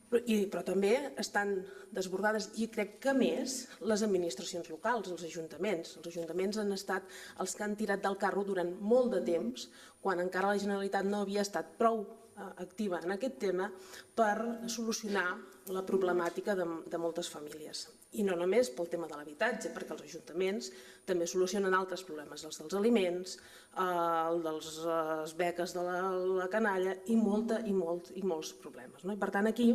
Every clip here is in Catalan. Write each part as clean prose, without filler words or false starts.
Però també estan desbordades, i crec que més, les administracions locals, els ajuntaments. Els ajuntaments han estat els que han tirat del carro durant molt de temps, quan encara la Generalitat no havia estat prou activa en aquest tema per solucionar la problemàtica de moltes famílies. I no només pel tema de l'habitatge, perquè els ajuntaments també solucionen altres problemes, els dels aliments, el de les beques de la canalla i molts problemes. I per tant aquí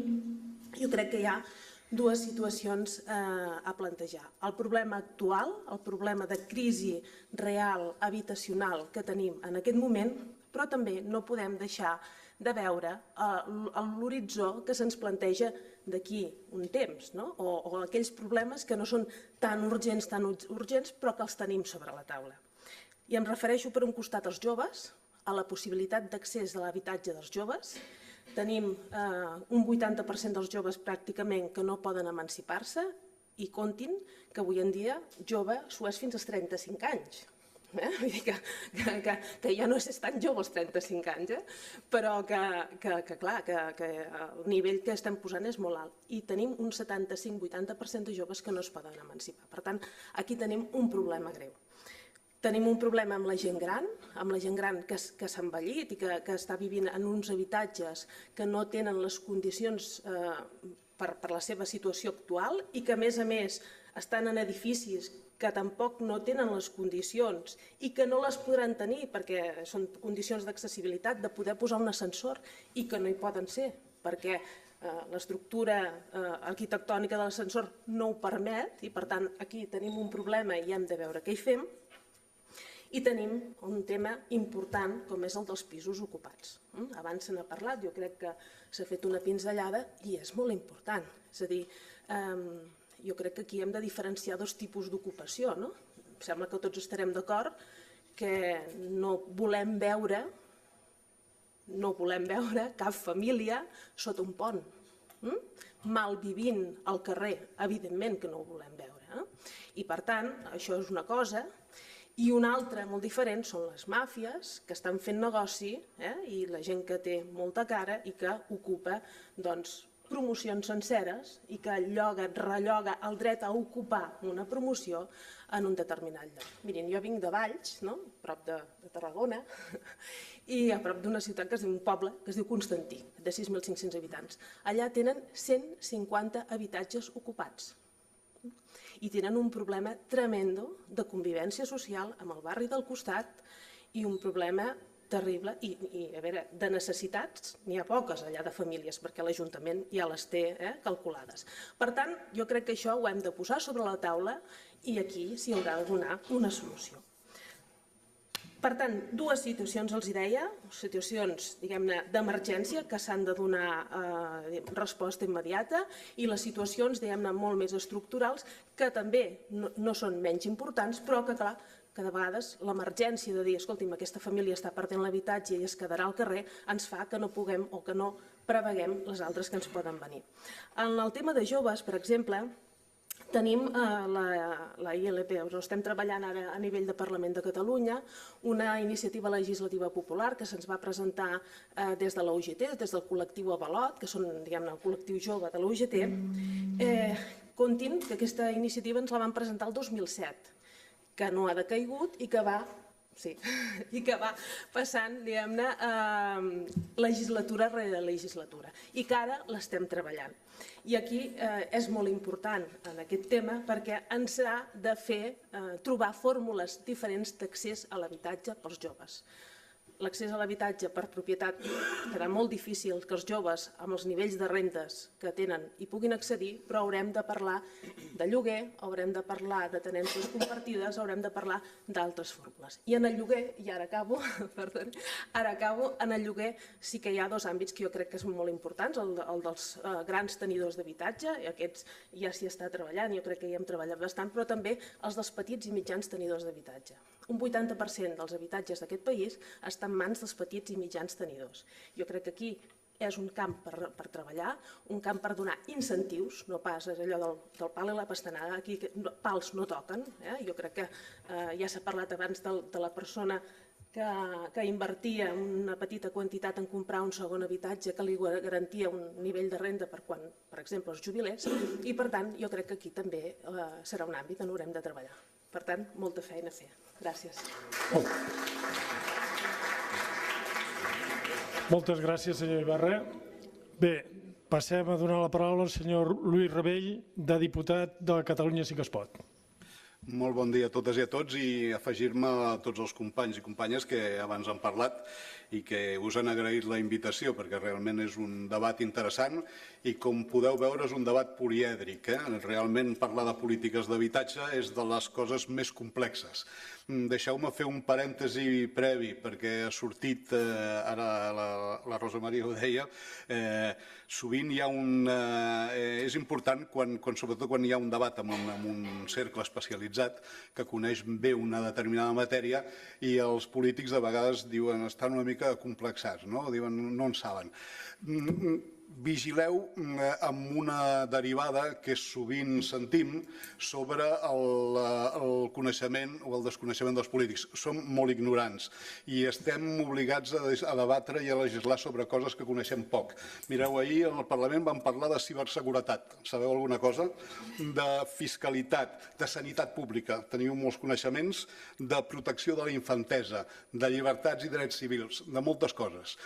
jo crec que hi ha dues situacions a plantejar. El problema actual, el problema de crisi real habitacional que tenim en aquest moment, però també no podem deixar de veure l'horitzó que se'ns planteja d'aquí un temps, o aquells problemes que no són tan urgents, però que els tenim sobre la taula. I em refereixo per un costat als joves, a la possibilitat d'accés a l'habitatge dels joves. Tenim un 80% dels joves pràcticament que no poden emancipar-se, i comptin que avui en dia jove s'ho és fins als 35 anys. Vull dir que ja no és tan jove als 35 anys, però que clar, que el nivell que estem posant és molt alt. I tenim un 75-80% de joves que no es poden emancipar. Per tant, aquí tenim un problema greu. Tenim un problema amb la gent gran que s'ha envellit i que està vivint en uns habitatges que no tenen les condicions per la seva situació actual i que, a més, estan en edificis que tampoc no tenen les condicions i que no les podran tenir perquè són condicions d'accessibilitat, de poder posar un ascensor, i que no hi poden ser perquè l'estructura arquitectònica de l'ascensor no ho permet, i per tant aquí tenim un problema i hem de veure què hi fem. I tenim un tema important com és el dels pisos ocupats. Abans se n'ha parlat, jo crec que s'ha fet una pinzellada i és molt important. És a dir, jo crec que aquí hem de diferenciar dos tipus d'ocupació. Em sembla que tots estarem d'acord que no volem veure cap família sota un pont, malvivint al carrer. Evidentment que no ho volem veure. I per tant, això és una cosa. I una altra molt diferent són les màfies que estan fent negoci i la gent que té molta cara i que ocupa promocions senceres i que relloga el dret a ocupar una promoció en un determinat lloc. Mirin, jo vinc de Valls, prop de Tarragona, i a prop d'una ciutat que es diu un poble que es diu Constantí, de 6.500 habitants. Allà tenen 150 habitatges ocupats. I tenen un problema tremendo de convivència social amb el barri del costat i un problema terrible i, a veure, de necessitats n'hi ha poques allà de famílies perquè l'Ajuntament ja les té calculades. Per tant, jo crec que això ho hem de posar sobre la taula i aquí s'hi haurà de donar una solució. Per tant, dues situacions, els deia, situacions, diguem-ne, d'emergència que s'han de donar resposta immediata i les situacions, diguem-ne, molt més estructurals que també no són menys importants, però que, clar, que de vegades l'emergència de dir, escolti'm, aquesta família està perdent l'habitatge i es quedarà al carrer, ens fa que no puguem o que no preveguem les altres que ens poden venir. En el tema de joves, per exemple, tenim la ILP, estem treballant ara a nivell de Parlament de Catalunya, una iniciativa legislativa popular que se'ns va presentar des de la UGT, des del col·lectiu Avalot, que són, diguem-ne, el col·lectiu jove de la UGT. Comptin que aquesta iniciativa ens la van presentar el 2007, que no ha decaigut i que va passant, diguem-ne, legislatura rere legislatura i que ara l'estem treballant. I aquí és molt important en aquest tema perquè ens ha de fer trobar fórmules diferents d'accés a l'habitatge pels joves. L'accés a l'habitatge per propietat serà molt difícil que els joves amb els nivells de rendes que tenen hi puguin accedir, però haurem de parlar de lloguer, haurem de parlar de tenències compartides, haurem de parlar d'altres fórmules. I en el lloguer, i ara acabo, en el lloguer sí que hi ha dos àmbits que jo crec que són molt importants, el dels grans tenidors d'habitatge, i aquests ja s'hi està treballant, jo crec que hi hem treballat bastant, però també els dels petits i mitjans tenidors d'habitatge. Un 80% dels habitatges d'aquest país estan en mans dels petits i mitjans tenidors. Jo crec que aquí és un camp per treballar, un camp per donar incentius, no pas allò del pal i la pastanaga, aquí pals no toquen. Jo crec que ja s'ha parlat abans de la persona que invertia una petita quantitat en comprar un segon habitatge que li garantia un nivell de renda per quan, per exemple, es jubilés, i per tant jo crec que aquí també serà un àmbit on haurem de treballar. Per tant, molta feina a fer. Gràcies. Moltes gràcies, senyor Ibarra. Bé, passem a donar la paraula al senyor Lluís Rabell, de diputat de Catalunya Sí que es pot. Molt bon dia a totes i a tots i afegir-me a tots els companys i companyes que abans han parlat i que us han agraït la invitació perquè realment és un debat interessant i com podeu veure és un debat polièdric. Realment parlar de polítiques d'habitatge és de les coses més complexes. Deixeu-me fer un parèntesi previ perquè ha sortit, ara la Rosa Maria ho deia, sovint hi ha és important, sobretot quan hi ha un debat en un cercle especialitzat que coneix bé una determinada matèria i els polítics de vegades diuen estan una mica complexats, diuen no en saben. Vigileu amb una derivada que sovint sentim sobre el coneixement o el desconeixement dels polítics. Som molt ignorants i estem obligats a debatre i a legislar sobre coses que coneixem poc. Mireu, ahir al Parlament vam parlar de ciberseguretat. Sabeu alguna cosa? De fiscalitat, de sanitat pública. Teniu molts coneixements de protecció de la infantesa, de llibertats i drets civils, de moltes coses.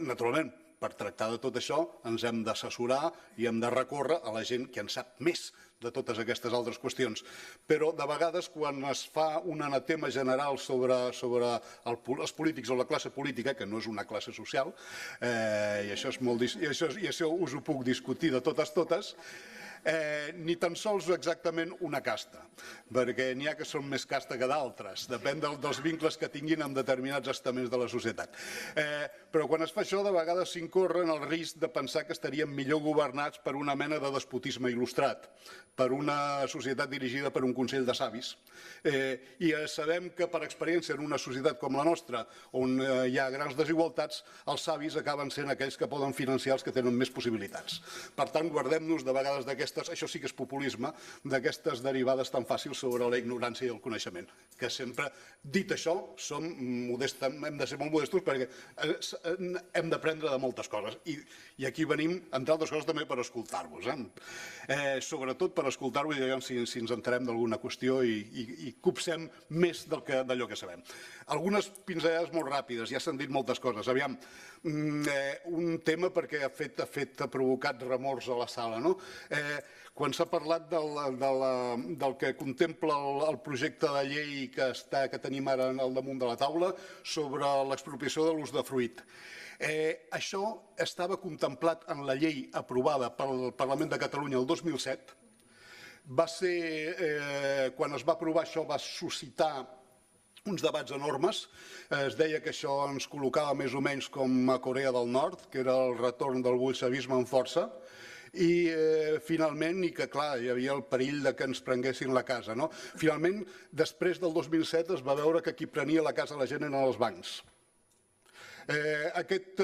Naturalment, per tractar de tot això ens hem d'assessorar i hem de recórrer a la gent que en sap més de totes aquestes altres qüestions. Però de vegades quan es fa un anatema general sobre els polítics o la classe política, que no és una classe social, i això us ho puc discutir de totes, ni tan sols exactament una casta, perquè n'hi ha que són més casta que d'altres, depèn dels vincles que tinguin amb determinats estaments de la societat. Però quan es fa això, de vegades s'incorre en el risc de pensar que estaríem millor governats per una mena de despotisme il·lustrat, per una societat dirigida per un consell de savis. I sabem que per experiència en una societat com la nostra, on hi ha grans desigualtats, els savis acaben sent aquells que poden financiar els que tenen més possibilitats. Per tant, guardem-nos de vegades això sí que és populisme, d'aquestes derivades tan fàcils sobre la ignorància i el coneixement. Que sempre, dit això, hem de ser molt modestos perquè hem d'aprendre de moltes coses. I aquí venim, entre altres coses, també per escoltar-vos. Sobretot per escoltar-vos i veure si ens enterem d'alguna qüestió i copsem més d'allò que sabem. Algunes pinzellades molt ràpides, ja s'han dit moltes coses. Aviam, un tema perquè ha provocat remors a la sala, no? Quan s'ha parlat del que contempla el projecte de llei que tenim ara al damunt de la taula sobre l'expropiació de l'usdefruit. Això estava contemplat en la llei aprovada pel Parlament de Catalunya el 2007. Va ser, quan es va aprovar això, va suscitar uns debats enormes. Es deia que això ens col·locava més o menys com a Corea del Nord, que era el retorn del bolxevisme en força, i finalment, i que clar, hi havia el perill que ens prenguessin la casa. Finalment, després del 2007 es va veure que qui prenia la casa a la gent eren els bancs. Aquest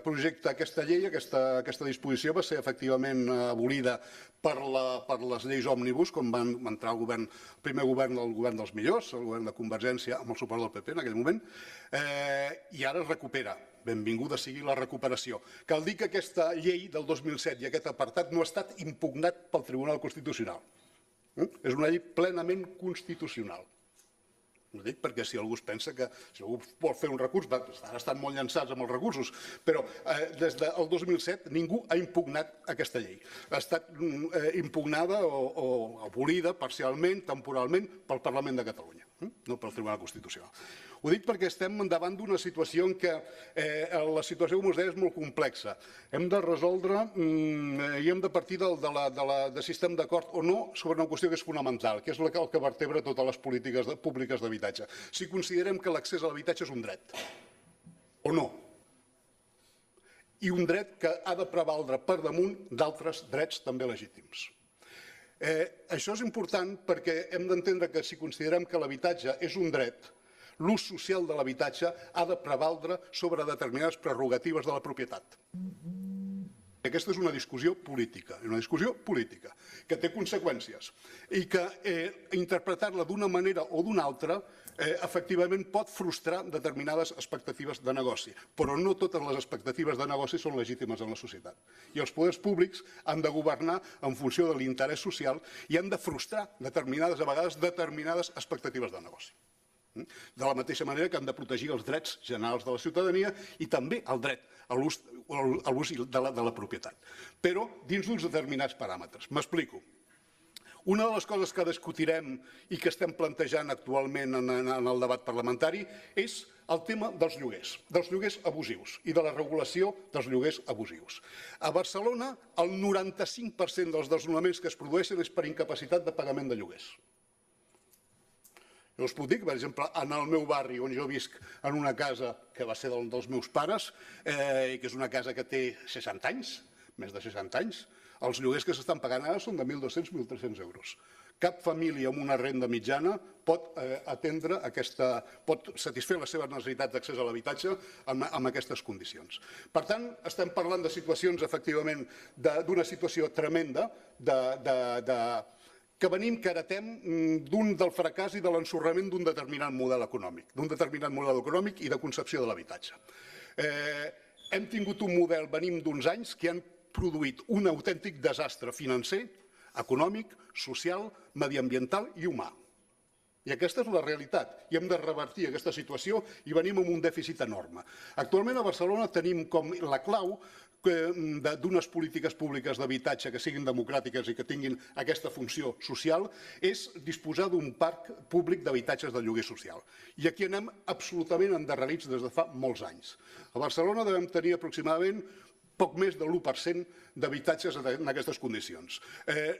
projecte, aquesta llei, aquesta disposició va ser efectivament abolida per les lleis òmnibus, com van entrar el primer govern, el govern dels millors, el govern de Convergència, amb el suport del PP en aquell moment, i ara es recupera. Benvinguda sigui la recuperació. Cal dir que aquesta llei del 2007 i aquest apartat no ha estat impugnat pel Tribunal Constitucional. És una llei plenament constitucional. Ho dic perquè si algú es pensa que si algú vol fer un recurs, ara estan molt llançats amb els recursos, però des del 2007 ningú ha impugnat aquesta llei. Ha estat impugnada o abolida parcialment, temporalment, pel Parlament de Catalunya, no pel Tribunal Constitucional. Ho dic perquè estem davant d'una situació en què la situació, com us deia, és molt complexa. Hem de resoldre i hem de partir de si estem d'acord o no sobre una qüestió que és fonamental, que és el que vertebra totes les polítiques públiques d'habitatge. Si considerem que l'accés a l'habitatge és un dret o no. I un dret que ha de prevaldre per damunt d'altres drets també legítims. Això és important perquè hem d'entendre que si considerem que l'habitatge és un dret, l'ús social de l'habitatge ha de prevaldre sobre determinades prerrogatives de la propietat. aquesta és una discussió política, que té conseqüències i que interpretar-la d'una manera o d'una altra efectivament pot frustrar determinades expectatives de negoci, però no totes les expectatives de negoci són legítimes en la societat. I els poders públics han de governar en funció de l'interès social i han de frustrar a vegades determinades expectatives de negoci. De la mateixa manera que han de protegir els drets generals de la ciutadania i també el dret a l'ús de la propietat, però dins d'uns determinats paràmetres. M'explico. Una de les coses que discutirem i que estem plantejant actualment en el debat parlamentari és el tema dels lloguers abusius i de la regulació dels lloguers abusius. A Barcelona, el 95% dels desnonaments que es produeixen és per incapacitat de pagament de lloguers. Jo us puc dir que, per exemple, en el meu barri, on jo visc en una casa que va ser dels meus pares, i que és una casa que té 60 anys, més de 60 anys, els lloguers que s'estan pagant ara són de 1.200, 1.300 euros. Cap família amb una renda mitjana pot satisfer les seves necessitats d'accés a l'habitatge amb aquestes condicions. Per tant, estem parlant de situacions, efectivament, d'una situació tremenda, que venim, que heretem del fracàs i de l'ensorrament d'un determinat model econòmic i de concepció de l'habitatge. Hem tingut un model, venim d'uns anys, que han produït un autèntic desastre financer, econòmic, social, mediambiental i humà. I aquesta és la realitat. I hem de revertir aquesta situació i venim amb un dèficit enorme. Actualment a Barcelona tenim com la clau d'unes polítiques públiques d'habitatge que siguin democràtiques i que tinguin aquesta funció social és disposar d'un parc públic d'habitatges de lloguer social. I aquí anem absolutament endarrerits des de fa molts anys. A Barcelona devem tenir aproximadament poc més de l'1% d'habitatges en aquestes condicions.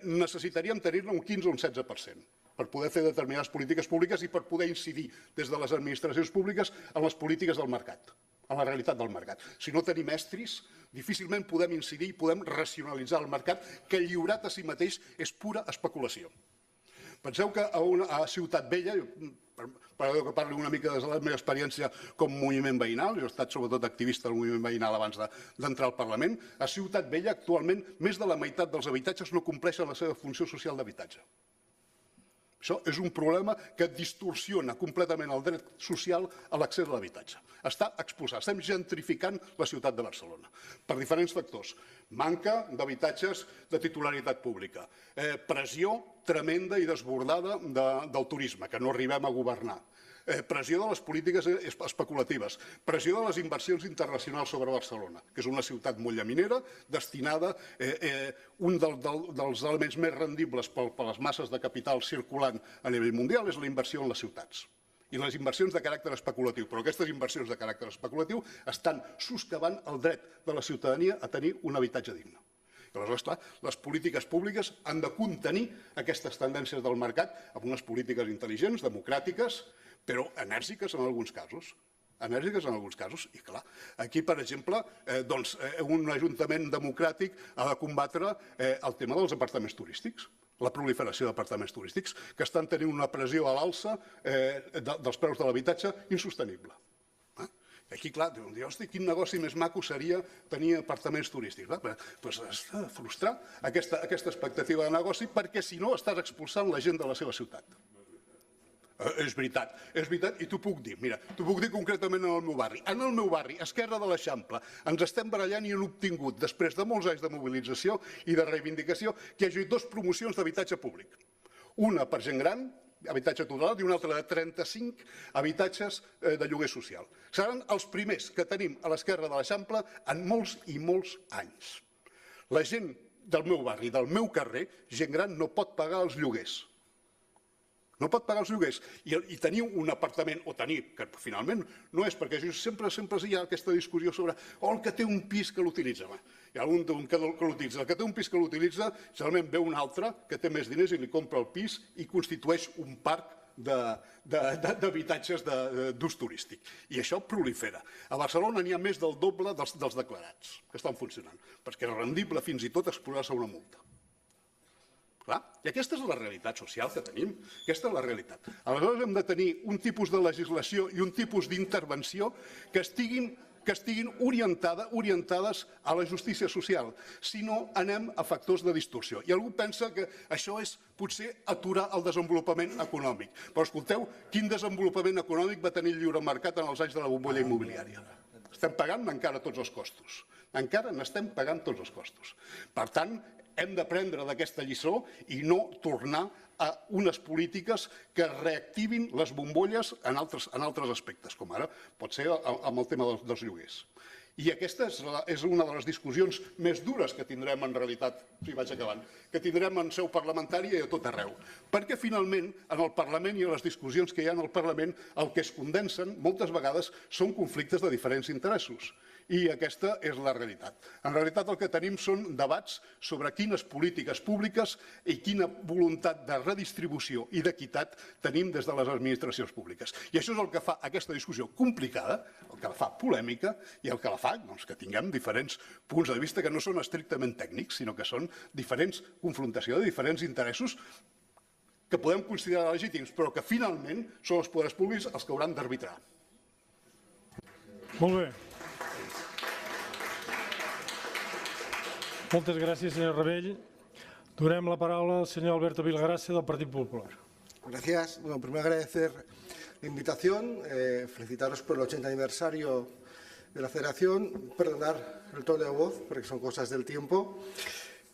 Necessitaríem tenir-ne un 15 o un 16% per poder fer determinades polítiques públiques i per poder incidir des de les administracions públiques en les polítiques del mercat, en la realitat del mercat. Si no tenim estris, difícilment podem incidir i podem racionalitzar el mercat, que lliurat a si mateix és pura especulació. Penseu que a Ciutat Vella, perdó que parli una mica de la meva experiència com a moviment veïnal, jo he estat sobretot activista del moviment veïnal abans d'entrar al Parlament, a Ciutat Vella actualment més de la meitat dels habitatges no compleixen la seva funció social d'habitatge. Això és un problema que distorsiona completament el dret social a l'accés a l'habitatge. Està expulsat, estem gentrificant la ciutat de Barcelona per diferents factors. Manca d'habitatges de titularitat pública, pressió tremenda i desbordada del turisme, que no arribem a governar, pressió de les polítiques especulatives, pressió de les inversions internacionals sobre Barcelona, que és una ciutat molt llaminera, destinada, un dels elements més rendibles per les masses de capital circulant a nivell mundial és la inversió en les ciutats. I les inversions de caràcter especulatiu, però aquestes inversions de caràcter especulatiu estan soscavant el dret de la ciutadania a tenir un habitatge digne. Aleshores, clar, les polítiques públiques han de contenir aquestes tendències del mercat amb unes polítiques intel·ligents, democràtiques, però enèrgiques en alguns casos. I clar, aquí, per exemple, un ajuntament democràtic ha de combatre el tema dels apartaments turístics, la proliferació d'apartaments turístics, que estan tenint una pressió a l'alça dels preus de l'habitatge insostenible. Aquí, clar, hosti, quin negoci més maco seria tenir apartaments turístics. Doncs has de frustrar aquesta expectativa de negoci perquè, si no, estàs expulsant la gent de la seva ciutat. És veritat, i t'ho puc dir. Mira, t'ho puc dir concretament en el meu barri. En el meu barri, a Esquerra de l'Eixample, ens estem barallant i hem obtingut, després de molts anys de mobilització i de reivindicació, que hi hagi 2 promocions d'habitatge públic. Una per gent gran, habitatge total, i una altra de 35 habitatges de lloguer social. Seran els primers que tenim a l'Esquerra de l'Eixample en molts i molts anys. La gent del meu barri, del meu carrer, gent gran, no pot pagar els lloguers. No pot pagar els lloguers i tenir un apartament, o tenir, que finalment no és, perquè sempre hi ha aquesta discussió sobre el que té un pis que l'utilitza. Hi ha algun que l'utilitza. El que té un pis que l'utilitza, generalment ve un altre que té més diners i li compra el pis i constitueix un parc d'habitatges d'ús turístic. I això prolifera. A Barcelona n'hi ha més del doble dels declarats que estan funcionant, perquè és rendible fins i tot exposar-se a una multa. I aquesta és la realitat social que tenim, aquesta és la realitat. Aleshores hem de tenir un tipus de legislació i un tipus d'intervenció que estiguin que estiguin orientades a la justícia social, si no anem a factors de distorsió. I algú pensa que això és potser aturar el desenvolupament econòmic. Però escolteu, quin desenvolupament econòmic va tenir el lliure mercat en els anys de la bombolla immobiliària? Estem pagant encara tots els costos. Encara n'estem pagant tots els costos. Per tant, hem d'aprendre d'aquesta lliçó i no tornar a unes polítiques que reactivin les bombolles en altres aspectes, com ara pot ser amb el tema dels lloguers. I aquesta és una de les discussions més dures que tindrem en realitat, si vaig acabant, que tindrem en seu parlamentària i a tot arreu. Perquè finalment, en el Parlament i en les discussions que hi ha en el Parlament, el que es condensen moltes vegades són conflictes de diferents interessos. I aquesta és la realitat. En realitat el que tenim són debats sobre quines polítiques públiques i quina voluntat de redistribució i d'equitat tenim des de les administracions públiques. I això és el que fa aquesta discussió complicada, el que la fa polèmica i el que la fa que tinguem diferents punts de vista que no són estrictament tècnics, sinó que són diferents confrontacions de diferents interessos que podem considerar legítims, però que finalment són els poders públics els que hauran d'arbitrar. Molt bé. Moltes gràcies, senyor Rebell. Donem la paraula al señor Alberto Villagrasa del Partido Popular. Gracias. Bueno, primero agradecer la invitación, felicitaros por el 80 aniversario de la Federación, perdonar el tono de voz porque son cosas del tiempo.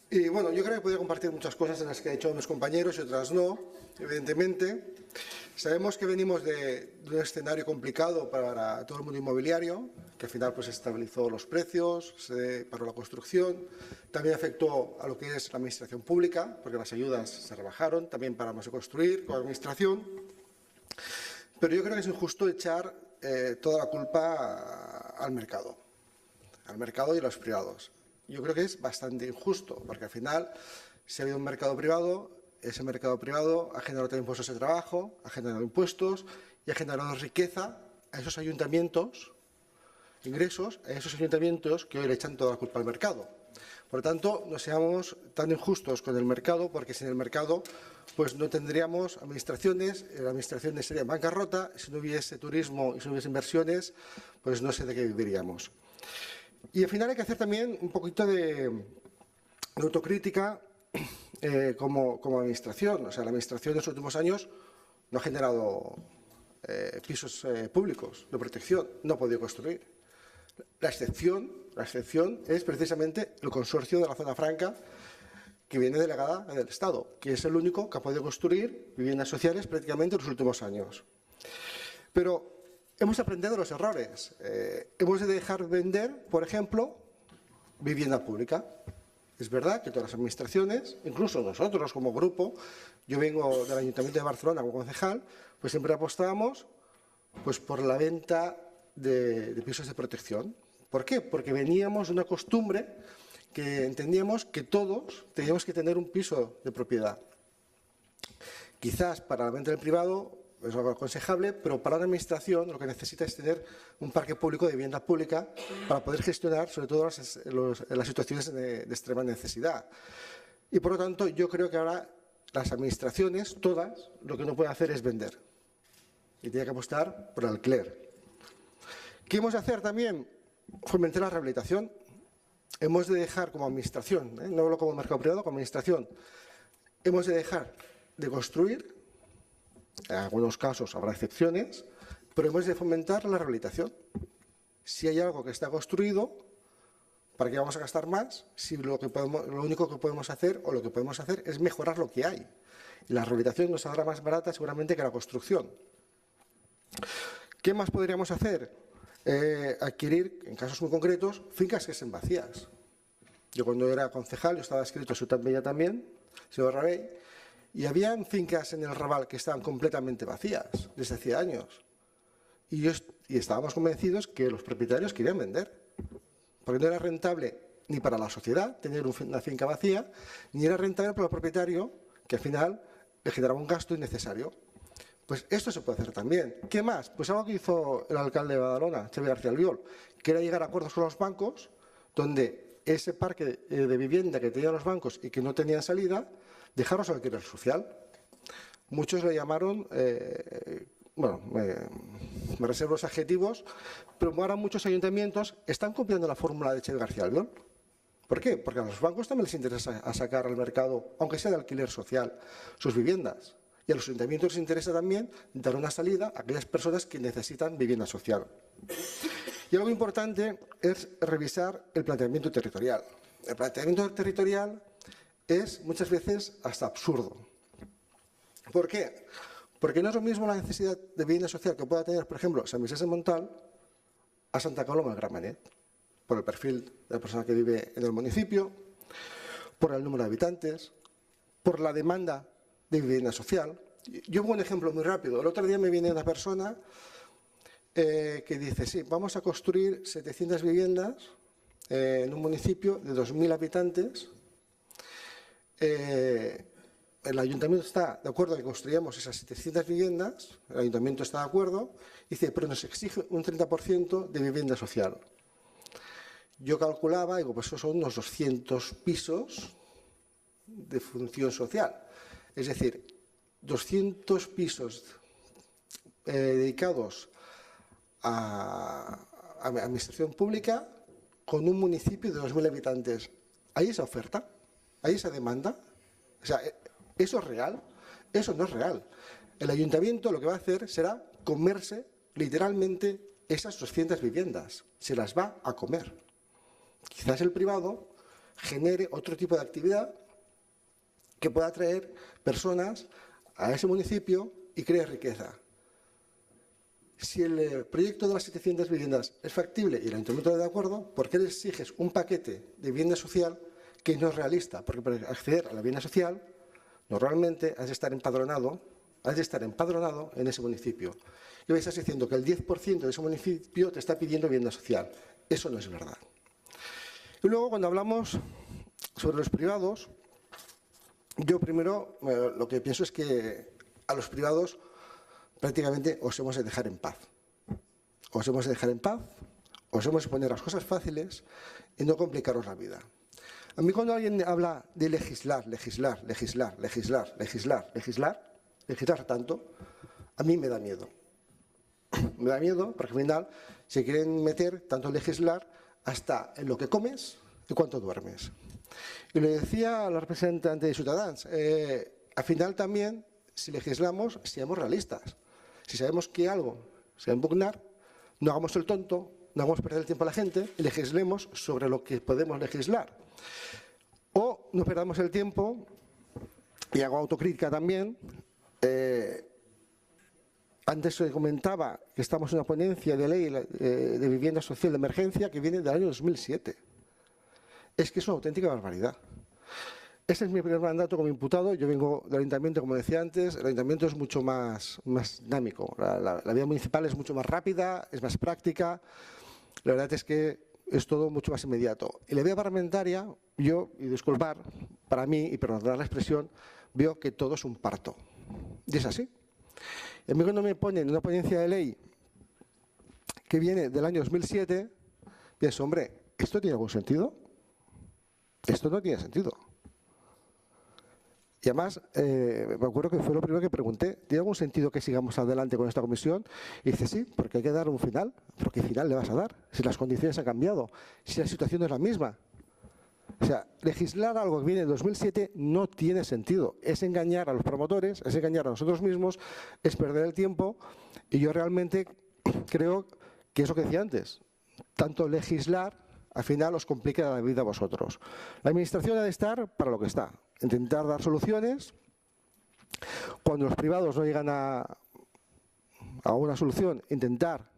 Y bueno, yo creo que podría compartir muchas cosas en las que han hecho mis compañeros y otras no, evidentemente. Sabemos que venimos de un escenario complicado para todo el mundo inmobiliario, que al final pues estabilizó los precios, se paró la construcción, también afectó a lo que es la administración pública, porque las ayudas se rebajaron, también paramos de construir con la administración. Pero yo creo que es injusto echar toda la culpa al mercado y a los privados. Yo creo que es bastante injusto, porque al final, si ha habido un mercado privado, ese mercado privado ha generado también puestos de trabajo, ha generado impuestos y ha generado riqueza a esos ayuntamientos, ingresos a esos ayuntamientos que hoy le echan toda la culpa al mercado. Por lo tanto, no seamos tan injustos con el mercado, porque sin el mercado pues no tendríamos administraciones, la administración estaría en bancarrota, si no hubiese turismo y si no hubiese inversiones, pues no sé de qué viviríamos. Y al final hay que hacer también un poquito de autocrítica como administración. O sea, la administración en los últimos años no ha generado pisos públicos de protección, no ha podido construir. La excepción es precisamente el consorcio de la zona franca que viene delegada del Estado, que es el único que ha podido construir viviendas sociales prácticamente en los últimos años. Pero hemos aprendido de los errores. Hemos de dejar vender, por ejemplo, vivienda pública. Es verdad que todas las administraciones, incluso nosotros como grupo, yo vengo del Ayuntamiento de Barcelona como concejal, pues siempre apostábamos pues, por la venta de pisos de protección. ¿Por qué? Porque veníamos de una costumbre que entendíamos que todos teníamos que tener un piso de propiedad. Quizás para la venta del privado es algo aconsejable, pero para la administración lo que necesita es tener un parque público de vivienda pública para poder gestionar sobre todo las situaciones de extrema necesidad. Y por lo tanto yo creo que ahora las administraciones, todas, lo que no pueden hacer es vender. Y tienen que apostar por el alquiler. ¿Qué hemos de hacer también? Fomentar la rehabilitación. Hemos de dejar como administración, no hablo como mercado privado, como administración, hemos de dejar de construir. En algunos casos habrá excepciones, pero hemos de fomentar la rehabilitación. Si hay algo que está construido, ¿para qué vamos a gastar más? Si lo único que podemos hacer o lo que podemos hacer es mejorar lo que hay. Y la rehabilitación nos saldrá más barata seguramente que la construcción. ¿Qué más podríamos hacer? Adquirir, en casos muy concretos, fincas que estén vacías. Yo cuando era concejal, yo estaba adscrito a Ciutat Vella también, señor Rabell, y habían fincas en el Raval que estaban completamente vacías desde hacía años. Y estábamos convencidos que los propietarios querían vender, porque no era rentable ni para la sociedad tener una finca vacía, ni era rentable para el propietario, que al final le generaba un gasto innecesario. Pues esto se puede hacer también. ¿Qué más? Pues algo que hizo el alcalde de Badalona, Xavier García Albiol, que era llegar a acuerdos con los bancos, donde ese parque de vivienda que tenían los bancos y que no tenían salida, dejarlos al alquiler social. Muchos le llamaron bueno, me reservo los adjetivos, pero ahora muchos ayuntamientos están copiando la fórmula de Che García Albiol. ¿Por qué? Porque a los bancos también les interesa a sacar al mercado, aunque sea de alquiler social, sus viviendas. Y a los ayuntamientos les interesa también dar una salida a aquellas personas que necesitan vivienda social. Y algo importante es revisar el planteamiento territorial. El planteamiento territorial es muchas veces hasta absurdo. ¿Por qué? Porque no es lo mismo la necesidad de vivienda social que pueda tener, por ejemplo, San Vicente de Montal a Santa Coloma de Gramenet, por el perfil de la persona que vive en el municipio, por el número de habitantes, por la demanda de vivienda social. Yo pongo un ejemplo muy rápido. El otro día me viene una persona que dice, sí, vamos a construir 700 viviendas en un municipio de 2.000 habitantes. El ayuntamiento está de acuerdo en que construyamos esas 700 viviendas, el ayuntamiento está de acuerdo, dice, pero nos exige un 30% de vivienda social. Yo calculaba, digo, pues eso son unos 200 pisos de función social. Es decir, 200 pisos dedicados a administración pública con un municipio de 2.000 habitantes. ¿Hay esa oferta? ¿Hay esa demanda? O sea, ¿eso es real? Eso no es real. El ayuntamiento lo que va a hacer será comerse literalmente esas 200 viviendas. Se las va a comer. Quizás el privado genere otro tipo de actividad que pueda atraer personas a ese municipio y cree riqueza. Si el proyecto de las 700 viviendas es factible y el ayuntamiento está de acuerdo, ¿por qué le exiges un paquete de vivienda social que no es realista? Porque para acceder a la vivienda social, normalmente has de estar empadronado en ese municipio. Y me estás diciendo que el 10% de ese municipio te está pidiendo vivienda social. Eso no es verdad. Y luego, cuando hablamos sobre los privados, yo primero lo que pienso es que a los privados prácticamente os hemos de dejar en paz. Os hemos de dejar en paz, os hemos de poner las cosas fáciles y no complicaros la vida. A mí cuando alguien habla de legislar tanto, a mí me da miedo. Me da miedo porque al final se quieren meter tanto legislar hasta en lo que comes y cuánto duermes. Y le decía a la representante de Ciutadans, al final también, si legislamos, seamos realistas. Si sabemos que algo se va a impugnar, no hagamos el tonto, no hagamos perder el tiempo a la gente y legislemos sobre lo que podemos legislar. O no perdamos el tiempo, y hago autocrítica también, antes se comentaba que estamos en una ponencia de ley de vivienda social de emergencia que viene del año 2007. Es que es una auténtica barbaridad. Ese es mi primer mandato como imputado. Yo vengo del ayuntamiento, como decía antes. El ayuntamiento es mucho más dinámico. La vida municipal es mucho más rápida, es más práctica. La verdad es que es todo mucho más inmediato. Y la vida parlamentaria, yo, y disculpar, para mí, y perdonar la expresión, veo que todo es un parto. Y es así. Y a mí cuando me ponen una ponencia de ley que viene del año 2007, pienso, hombre, ¿esto tiene algún sentido? Esto no tiene sentido. Y además, me acuerdo que fue lo primero que pregunté, ¿tiene algún sentido que sigamos adelante con esta comisión? Y dice, sí, porque hay que dar un final. ¿Pero qué final le vas a dar? Si las condiciones han cambiado, si la situación no es la misma. O sea, legislar algo que viene de 2007 no tiene sentido. Es engañar a los promotores, es engañar a nosotros mismos, es perder el tiempo. Y yo realmente creo que es lo que decía antes. Tanto legislar, al final os complica la vida a vosotros. La administración ha de estar para lo que está. Intentar dar soluciones. Cuando los privados no llegan a una solución, intentar